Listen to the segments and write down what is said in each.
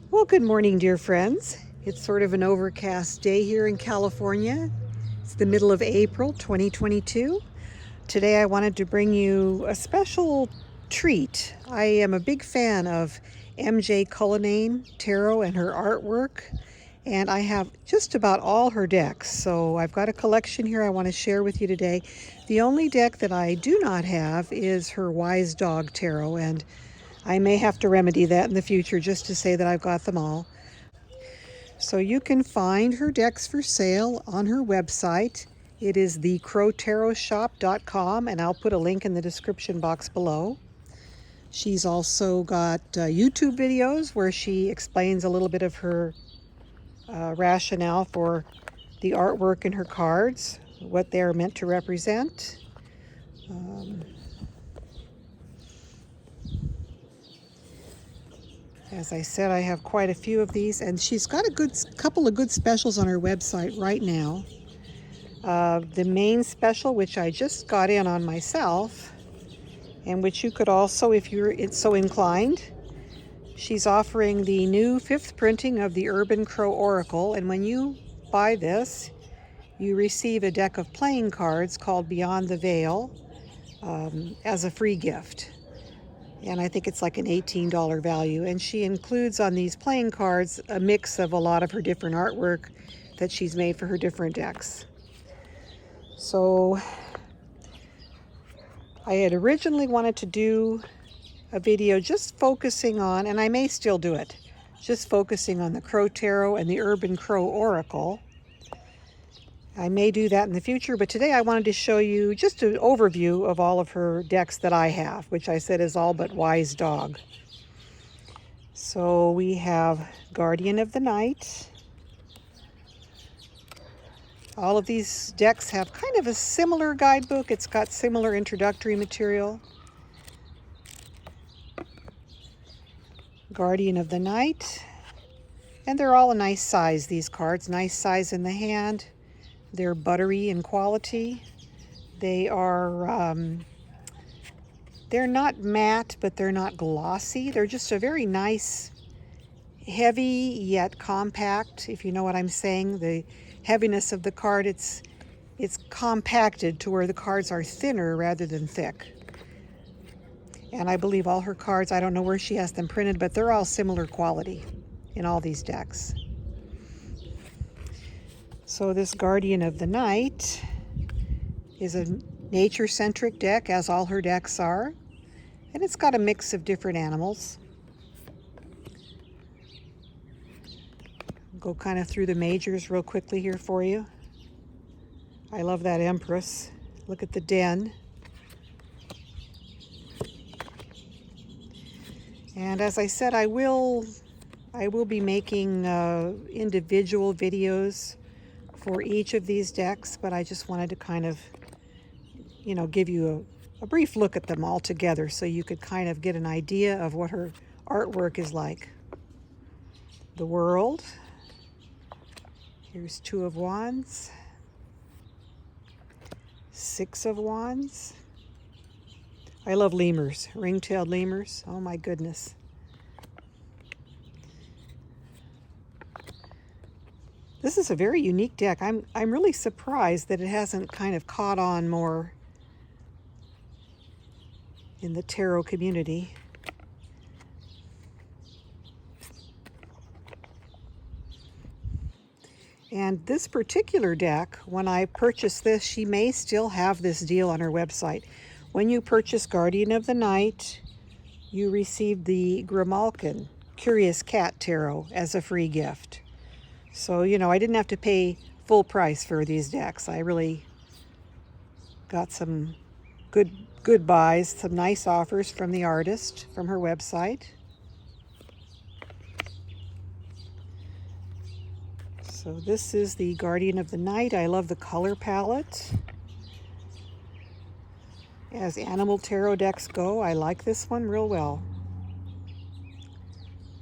Well, good morning, dear friends. It's sort of an overcast day here in California. It's the middle of April 2022. Today I wanted to bring you a special treat. I am a big fan of MJ Cullinane Tarot and her artwork, and I have just about all her decks. So I've got a collection here I want to share with you today. The only deck that I do not have is her Wise Dog Tarot, and I may have to remedy that in the future just to say that I've got them all. So you can find her decks for sale on her website. It is thecrowtarotshop.com, and I'll put a link in the description box below. She's also got YouTube videos where she explains a little bit of her rationale for the artwork in her cards, what they're meant to represent. As I said, I have quite a few of these, and she's got a couple of good specials on her website right now. The main special, which I just got in on myself, and which you could also, if you're so inclined, she's offering the new 5th printing of the Urban Crow Oracle, and when you buy this, you receive a deck of playing cards called Beyond the Veil as a free gift. And I think it's like an $18 value. And she includes on these playing cards a mix of a lot of her different artwork that she's made for her different decks. So I had originally wanted to do a video just focusing on, and I may still do it, just focusing on the Crow Tarot and the Urban Crow Oracle. I may do that in the future, but today I wanted to show you just an overview of all of her decks that I have, which I said is all but Wise Dog. So we have Guardian of the Night. All of these decks have kind of a similar guidebook. It's got similar introductory material. Guardian of the Night. And they're all a nice size, these cards. Nice size in the hand. They're buttery in quality. They are, they're not matte, but they're not glossy. They're just a very nice, heavy yet compact, if you know what I'm saying. The heaviness of the card, it's compacted to where the cards are thinner rather than thick. And I believe all her cards, I don't know where she has them printed, but they're all similar quality in all these decks. So this Guardian of the Night is a nature-centric deck, as all her decks are. And it's got a mix of different animals. Go kind of through the majors real quickly here for you. I love that Empress. Look at the den. And as I said, I will be making individual videos for each of these decks, but I just wanted to kind of, give you a brief look at them all together so you could kind of get an idea of what her artwork is like. The World. Here's 2 of Wands. 6 of Wands. I love lemurs, ring-tailed lemurs. Oh my goodness. This is a very unique deck. I'm really surprised that it hasn't kind of caught on more in the tarot community. And this particular deck, when I purchased this, she may still have this deal on her website. When you purchase Guardian of the Night, you receive the Grimalkin Curious Cat Tarot as a free gift. So, I didn't have to pay full price for these decks. I really got some good buys, some nice offers from the artist, from her website. So this is the Guardian of the Night. I love the color palette. As animal tarot decks go, I like this one real well.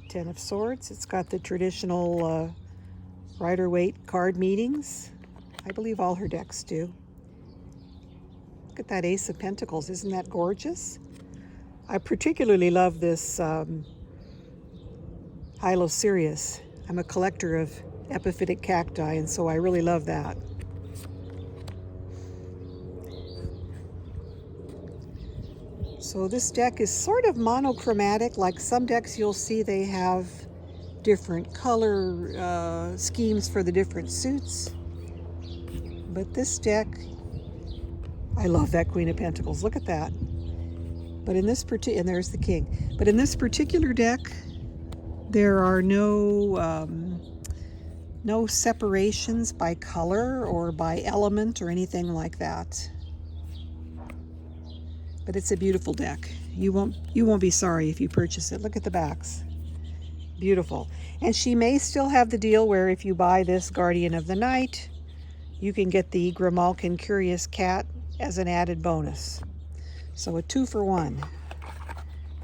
10 of Swords. It's got the traditional Rider-Waite card meetings. I believe all her decks do. Look at that Ace of Pentacles. Isn't that gorgeous? I particularly love this Hylocereus. I'm a collector of epiphytic cacti, and so I really love that. So this deck is sort of monochromatic. Like some decks you'll see they have different color schemes for the different suits. But this deck, I love that Queen of Pentacles. Look at that. But in this and there's the King. But in this particular deck, there are no separations by color or by element or anything like that. But it's a beautiful deck. You won't be sorry if you purchase it. Look at the backs. Beautiful. And she may still have the deal where if you buy this Guardian of the Night, you can get the Grimalkin Curious Cat as an added bonus. So a 2-for-1.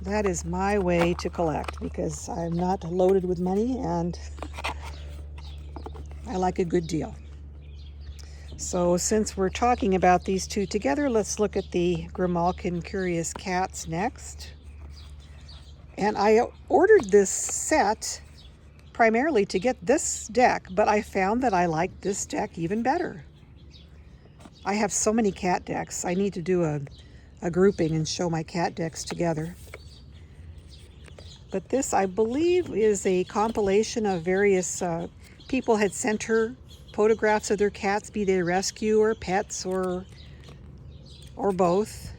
That is my way to collect because I'm not loaded with money and I like a good deal. So since we're talking about these two together, let's look at the Grimalkin Curious Cats next. And I ordered this set primarily to get this deck, but I found that I like this deck even better. I have so many cat decks. I need to do a grouping and show my cat decks together. But this, I believe, is a compilation of various people had sent her photographs of their cats, be they rescue or pets or both.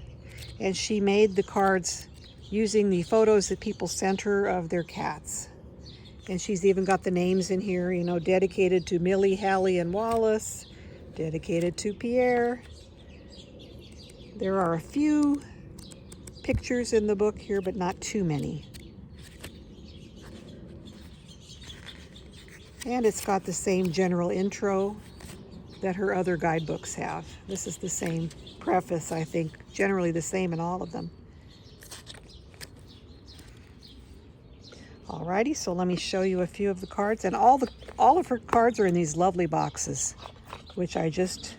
And she made the cards using the photos that people sent her of their cats. And she's even got the names in here, you know, dedicated to Millie, Hallie, and Wallace, dedicated to Pierre. There are a few pictures in the book here, but not too many. And it's got the same general intro that her other guidebooks have. This is the same preface, I think, generally the same in all of them. Alrighty, so let me show you a few of the cards. And all of her cards are in these lovely boxes, which I just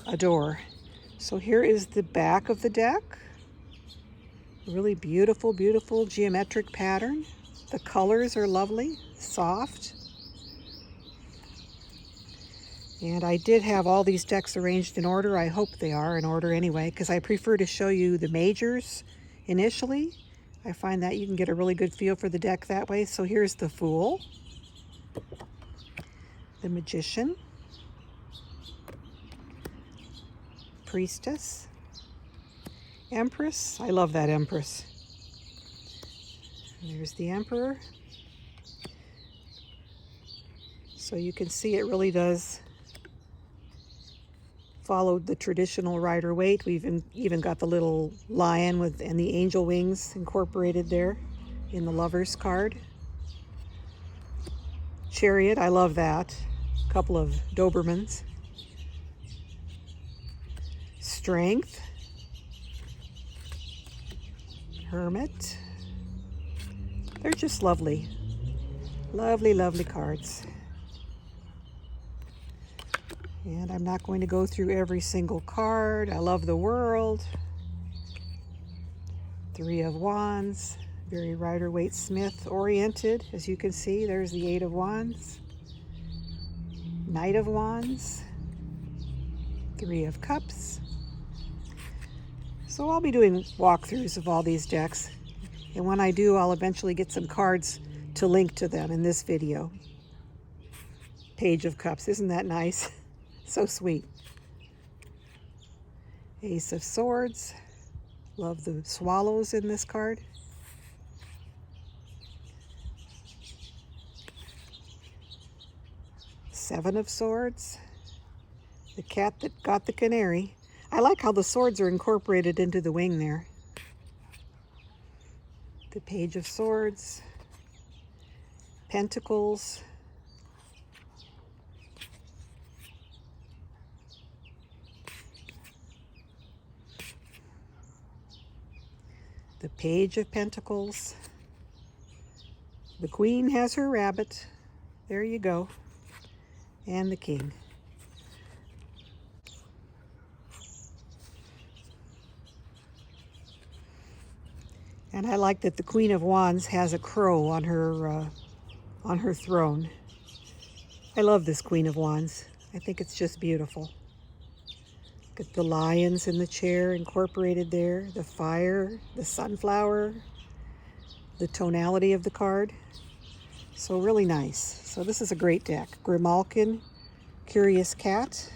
adore. So here is the back of the deck. Really beautiful, beautiful geometric pattern. The colors are lovely, soft. And I did have all these decks arranged in order. I hope they are in order anyway, because I prefer to show you the majors initially. I find that you can get a really good feel for the deck that way. So here's the Fool, the Magician, Priestess, Empress. I love that Empress. There's the Emperor. So you can see it really does follow the traditional Rider-Waite. We've even got the little lion and the angel wings incorporated there in the Lover's card. Chariot, I love that. A couple of Dobermans. Strength. Hermit. They're just lovely. Lovely, lovely cards. And I'm not going to go through every single card. I love the World. 3 of Wands. Very Rider-Waite Smith oriented. As you can see, there's the 8 of Wands. Knight of Wands. 3 of Cups. So I'll be doing walkthroughs of all these decks. And when I do, I'll eventually get some cards to link to them in this video. Page of Cups. Isn't that nice? So sweet. Ace of Swords. Love the swallows in this card. Seven of Swords. The cat that got the canary. I like how the swords are incorporated into the wing there. The Page of Swords. Pentacles. The Page of Pentacles. The Queen has her rabbit. There you go. And the King. And I like that the Queen of Wands has a crow on her on her throne. I love this Queen of Wands. I think it's just beautiful. Look at the lions in the chair incorporated there, the fire, the sunflower, the tonality of the card. So really nice. So this is a great deck. Grimalkin, Curious Cat,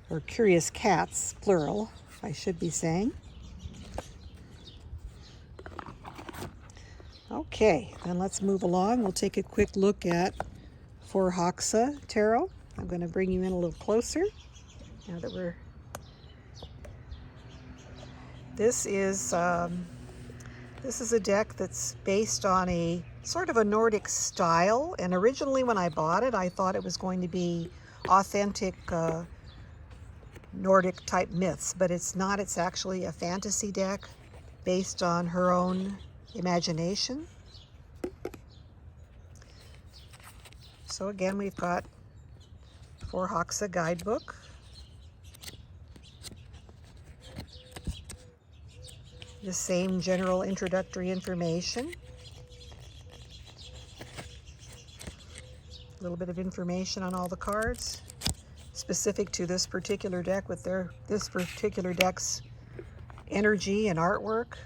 or Curious Cats, plural, I should be saying. Okay, then let's move along. We'll take a quick look at Forhaxa Tarot. I'm going to bring you in a little closer now that we're... This is a deck that's based on a sort of a Nordic style, and originally when I bought it, I thought it was going to be authentic Nordic type myths, but it's not. It's actually a fantasy deck based on her own imagination. So again, we've got Forhaxa guidebook. The same general introductory information. A little bit of information on all the cards specific to this particular deck with this particular deck's energy and artwork.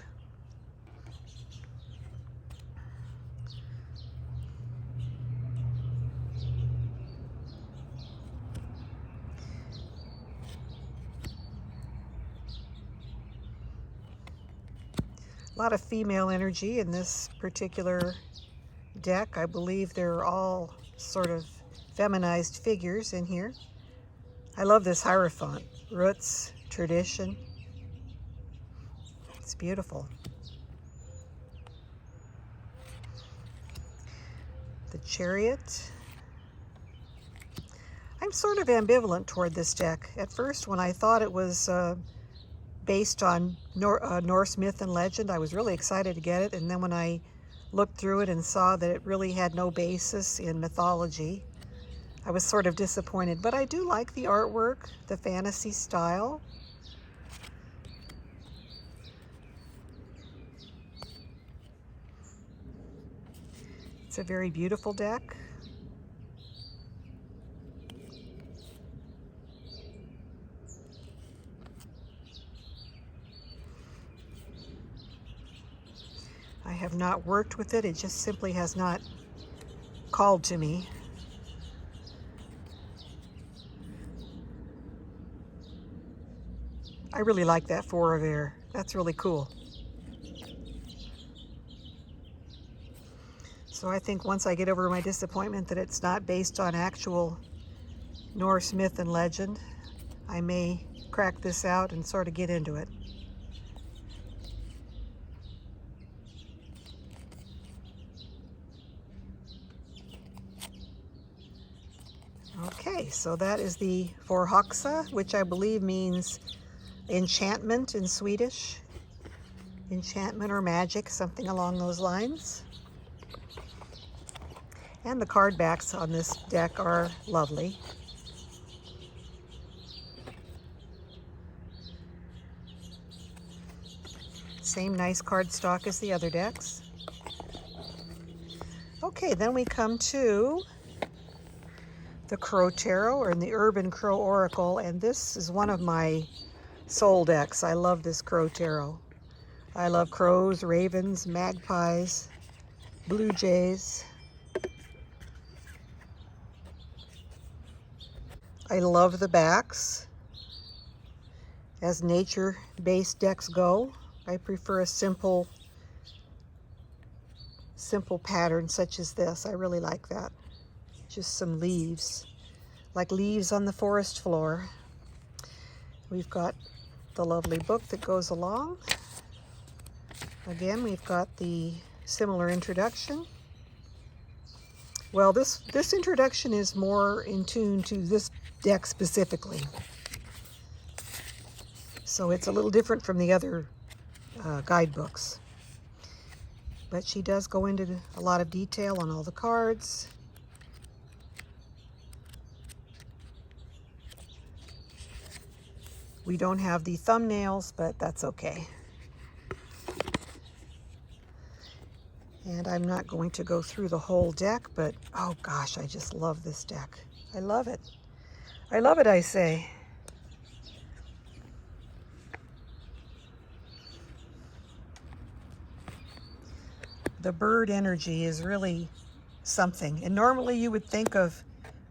A lot of female energy in this particular deck. I believe they're all sort of feminized figures in here. I love this Hierophant. Roots, tradition. It's beautiful. The Chariot. I'm sort of ambivalent toward this deck. At first, when I thought it was based on Norse myth and legend, I was really excited to get it. And then when I looked through it and saw that it really had no basis in mythology, I was sort of disappointed. But I do like the artwork, the fantasy style. It's a very beautiful deck. I have not worked with it. It just simply has not called to me. I really like that Four of Air. That's really cool. So I think once I get over my disappointment that it's not based on actual Norse myth and legend, I may crack this out and sort of get into it. Okay, so that is the Forhaxa, which I believe means enchantment in Swedish. Enchantment or magic, something along those lines. And the card backs on this deck are lovely. Same nice card stock as the other decks. Okay, then we come to the Crow Tarot, or the Urban Crow Oracle, and this is one of my soul decks. I love this Crow Tarot. I love crows, ravens, magpies, blue jays. I love the backs. As nature-based decks go, I prefer a simple pattern such as this. I really like that. Just some leaves, like leaves on the forest floor. We've got the lovely book that goes along. Again, we've got the similar introduction. Well, this introduction is more in tune to this deck specifically. So it's a little different from the other guidebooks. But she does go into a lot of detail on all the cards. We don't have the thumbnails, but that's okay. And I'm not going to go through the whole deck, but oh gosh, I just love this deck. I love it. I love it, I say. The bird energy is really something. And normally you would think of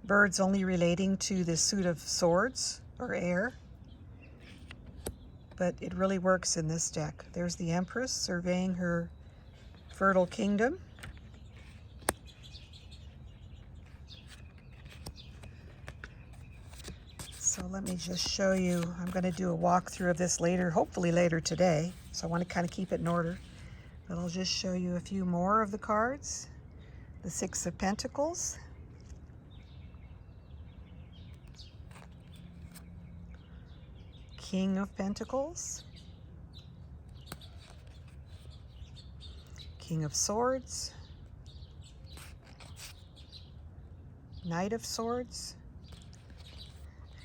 birds only relating to the suit of swords or air, but it really works in this deck. There's the Empress surveying her fertile kingdom. So let me just show you. I'm going to do a walkthrough of this later, hopefully later today. So I want to kind of keep it in order. But I'll just show you a few more of the cards. The Six of Pentacles. King of Pentacles. King of Swords. Knight of Swords.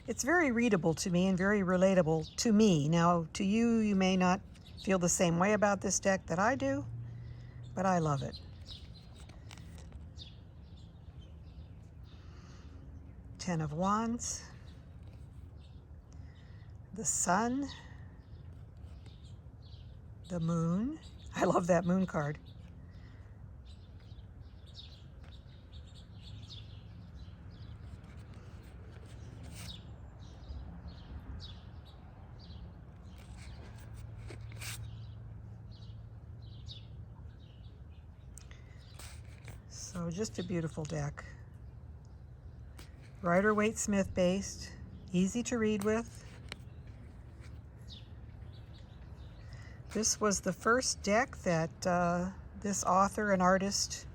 It's very readable to me and very relatable to me. Now, to you, you may not feel the same way about this deck that I do, but I love it. Ten of Wands. The Sun. The Moon. I love that Moon card. So just a beautiful deck. Rider-Waite-Smith based, easy to read with. This was the first deck that this author and artist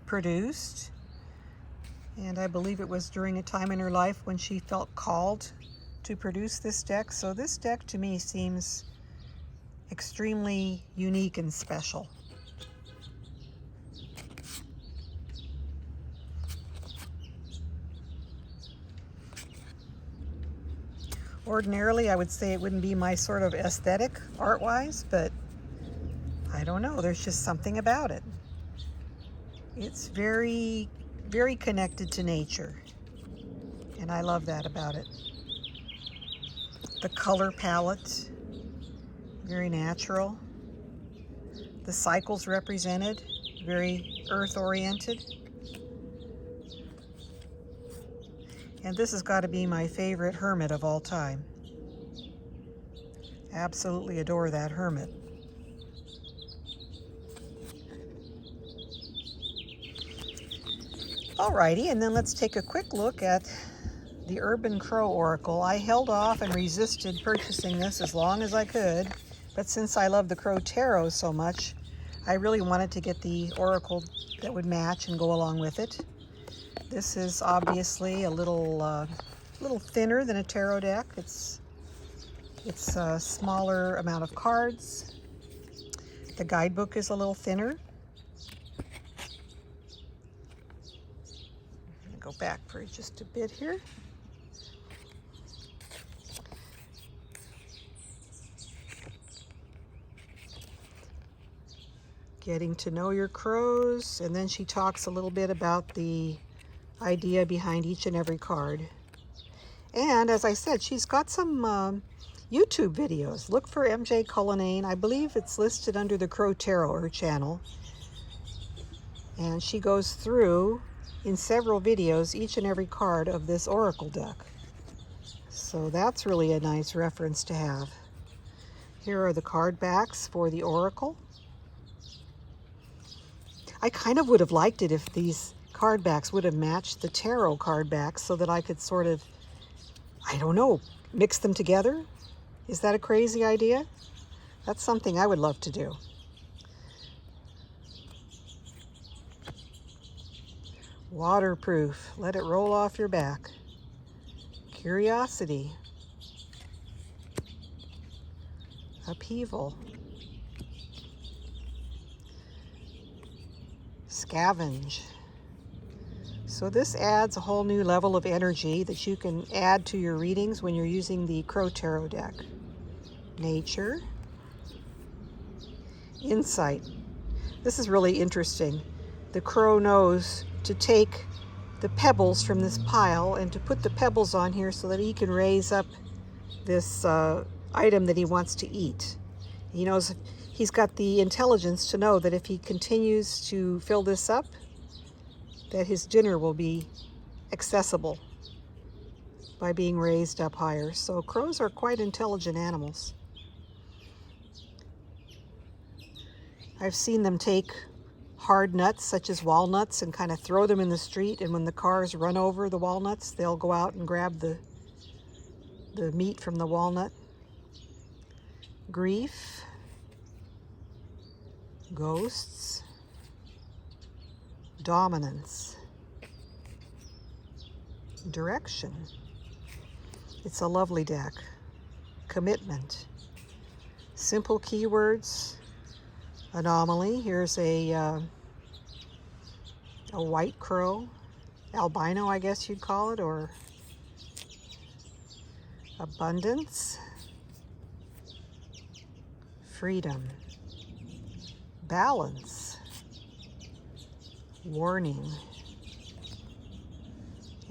produced. And I believe it was during a time in her life when she felt called to produce this deck. So this deck to me seems extremely unique and special. Ordinarily, I would say it wouldn't be my sort of aesthetic art-wise, but I don't know. There's just something about it. It's very, very connected to nature, and I love that about it. The color palette, very natural. The cycles represented, very earth-oriented. And this has got to be my favorite hermit of all time. Absolutely adore that hermit. Alrighty, and then let's take a quick look at the Urban Crow Oracle. I held off and resisted purchasing this as long as I could, but since I love the Crow Tarot so much, I really wanted to get the Oracle that would match and go along with it. This is obviously a little thinner than a tarot deck. It's a smaller amount of cards. The guidebook is a little thinner. I'm going to go back for just a bit here. Getting to know your crows, and then she talks a little bit about the idea behind each and every card. And as I said, she's got some YouTube videos. Look for MJ Cullinane. I believe it's listed under the Crow Tarot, her channel. And she goes through in several videos each and every card of this Oracle deck. So that's really a nice reference to have. Here are the card backs for the Oracle. I kind of would have liked it if these card backs would have matched the tarot card backs so that I could sort of, I don't know, mix them together. Is that a crazy idea? That's something I would love to do. Waterproof, let it roll off your back. Curiosity. Upheaval. Scavenge. So this adds a whole new level of energy that you can add to your readings when you're using the Crow Tarot deck. Nature. Insight. This is really interesting. The crow knows to take the pebbles from this pile and to put the pebbles on here so that he can raise up this item that he wants to eat. He knows, he's got the intelligence to know that if he continues to fill this up, that his dinner will be accessible by being raised up higher. So crows are quite intelligent animals. I've seen them take hard nuts such as walnuts and kind of throw them in the street, and when the cars run over the walnuts, they'll go out and grab the meat from the walnut. Grief, ghosts, dominance, direction. It's a lovely deck. Commitment, simple keywords, anomaly. Here's a white crow, albino, I guess you'd call it, or abundance, freedom, balance, warning,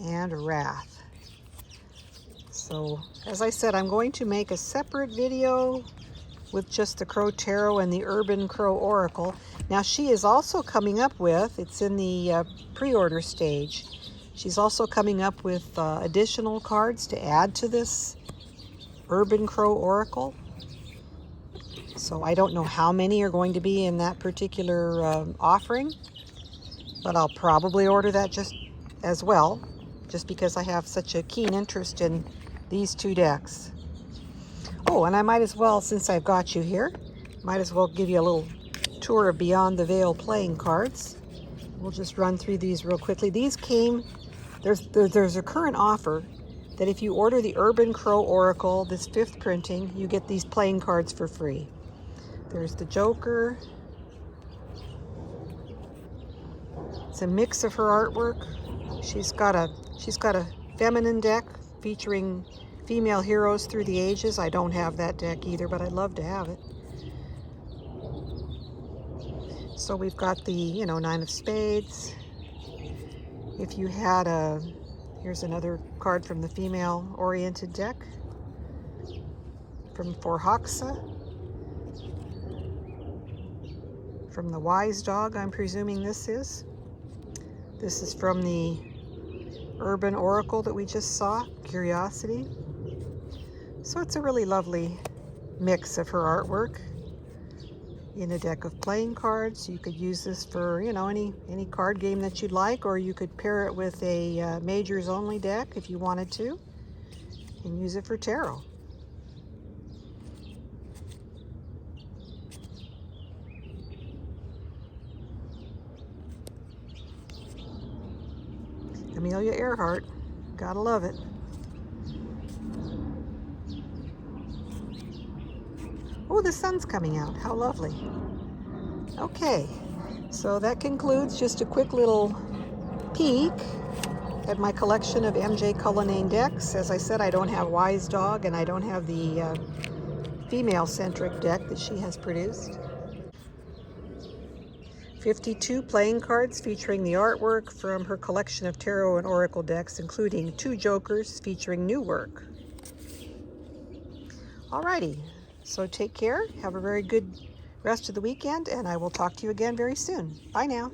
and wrath. So, as I said, I'm going to make a separate video with just the Crow Tarot and the Urban Crow Oracle. Now, she is also coming up with, it's in the pre-order stage, she's also coming up with additional cards to add to this Urban Crow Oracle. So I don't know how many are going to be in that particular offering, but I'll probably order that just as well, just because I have such a keen interest in these two decks. Oh, and I might as well, since I've got you here, might as well give you a little tour of Beyond the Veil playing cards. We'll just run through these real quickly. These came, there's a current offer that if you order the Urban Crow Oracle, this 5th printing, you get these playing cards for free. There's the Joker. It's a mix of her artwork. She's got a feminine deck featuring female heroes through the ages. I don't have that deck either, but I'd love to have it. So we've got the, 9 of Spades. If you had here's another card from the female-oriented deck, from Forhaksa, from the Wise Dog, I'm presuming this is. This is from the Urban Oracle that we just saw, Curiosity. So it's a really lovely mix of her artwork in a deck of playing cards. You could use this for, any card game that you'd like, or you could pair it with a majors only deck if you wanted to, and use it for tarot. Amelia Earhart, gotta love it. Oh, the sun's coming out. How lovely. Okay, so that concludes just a quick little peek at my collection of MJ Cullinane decks. As I said, I don't have Wise Dog, and I don't have the female-centric deck that she has produced. 52 playing cards featuring the artwork from her collection of tarot and oracle decks, including 2 jokers featuring new work. Alrighty, so take care, have a very good rest of the weekend, and I will talk to you again very soon. Bye now.